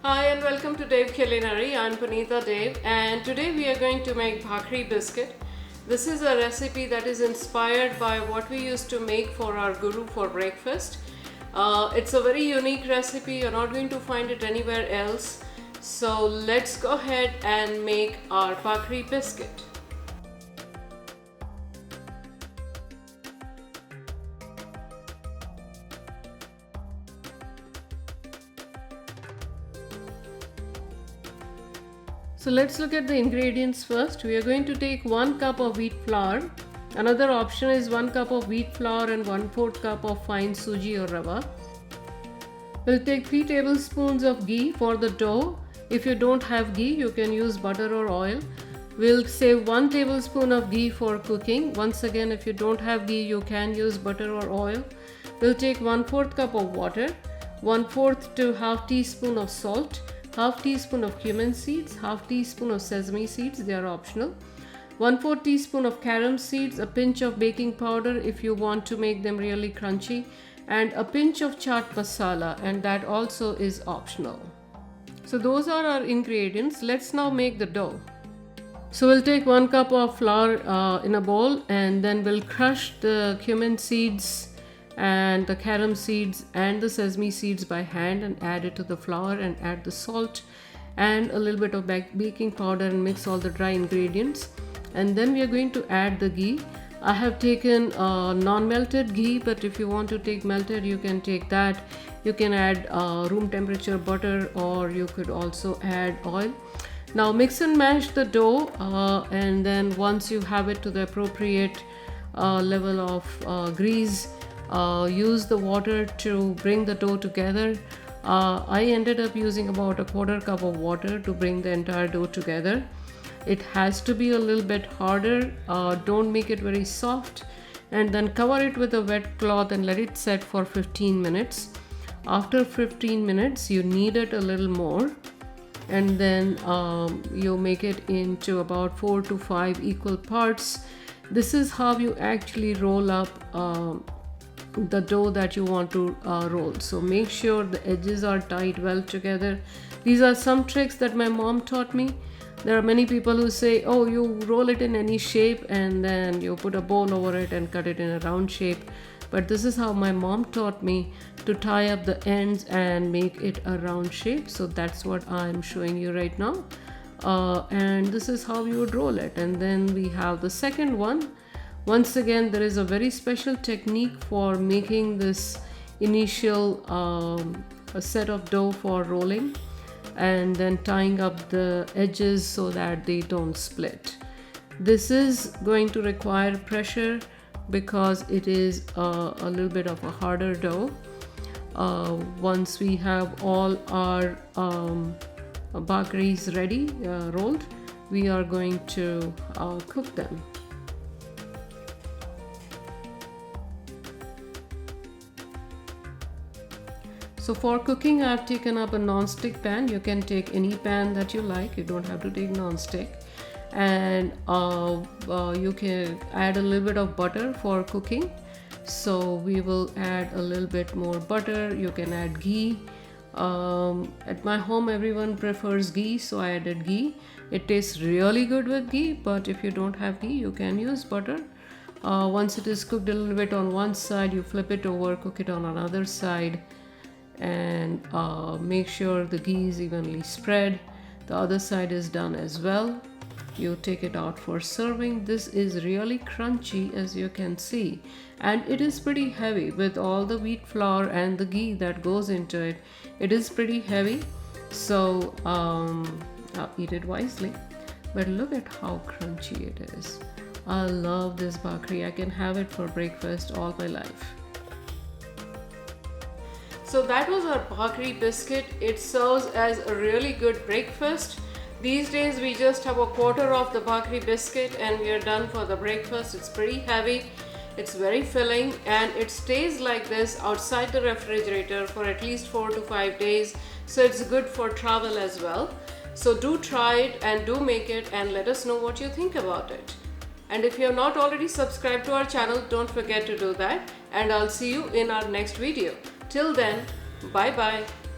Hi and welcome to Dave Culinary. I'm Punita Dave and today we are going to make Bhakhari Biscuit. This is a recipe that is inspired by what we used to make for our guru for breakfast. It's a very unique recipe. You're not going to find it anywhere else. So let's go ahead and make our Bhakhari Biscuit. So let's look at the ingredients first. We are going to take 1 cup of wheat flour. Another option is 1 cup of wheat flour and 1/4 cup of fine Soji or Rava. We'll take 3 tablespoons of ghee for the dough. If you don't have ghee, you can use butter or oil. We'll save 1 tablespoon of ghee for cooking. Once again, if you don't have ghee, you can use butter or oil. We'll take 1/4 cup of water, 1/4 to half teaspoon of salt, half teaspoon of cumin seeds, half teaspoon of sesame seeds, they are optional, 1/4 teaspoon of Carrom seeds, a pinch of baking powder if you want to make them really crunchy, and a pinch of Chaat Masala, and that also is optional. So those are our ingredients. Let's now make the dough. So we'll take 1 cup of flour in a bowl, and then we'll crush the cumin seeds and the Carrom seeds and the sesame seeds by hand and add it to the flour and add the salt and a little bit of baking powder and mix all the dry ingredients. And then we are going to add the ghee. I have taken non-melted ghee, but if you want to take melted, you can take that. You can add room temperature butter, or you could also add oil. Now mix and mash the dough, and then once you have it to the appropriate level of grease, use the water to bring the dough together. I ended up using about 1/4 cup of water to bring the entire dough together. It has to be a little bit harder. Don't make it very soft, and then cover it with a wet cloth and let it set for 15 minutes. After 15 minutes, you knead it a little more, and then you make it into about 4 to 5 equal parts. This is how you actually roll up the dough that you want to roll. So make sure the edges are tied well together. These are some tricks that my mom taught me. There are many people who say, oh, you roll it in any shape and then you put a bowl over it and cut it in a round shape. But this is how my mom taught me to tie up the ends and make it a round shape. So that's what I'm showing you right now. And this is how you would roll it. And then we have the second one. Once again, there is a very special technique for making this initial set of dough for rolling and then tying up the edges so that they don't split. This is going to require pressure because it is a little bit of a harder dough. Once we have all our bhakris ready, rolled, we are going to cook them. So for cooking, I've taken up a non-stick pan. You can take any pan that you like. You don't have to take non-stick. And you can add a little bit of butter for cooking. So we will add a little bit more butter. You can add ghee. At my home, everyone prefers ghee, so I added ghee. It tastes really good with ghee, but if you don't have ghee, you can use butter. Once it is cooked a little bit on one side, you flip it over, cook it on another side, and make sure the ghee is evenly spread. The other side is done as well. You take it out for serving. This is really crunchy, as you can see, and it is pretty heavy with all the wheat flour and the ghee that goes into it. It is pretty heavy, so eat it wisely. But look at how crunchy it is. I love this bhakhari. I can have it for breakfast all my life. So that was our Bhakhari biscuit. It serves as a really good breakfast. These days we just have 1/4 of the Bhakhari biscuit and we are done for the breakfast. It's pretty heavy, it's very filling, and it stays like this outside the refrigerator for at least 4 to 5 days. So it's good for travel as well. So do try it and do make it and let us know what you think about it. And if you have not already subscribed to our channel, don't forget to do that. And I'll see you in our next video. Till then, bye bye.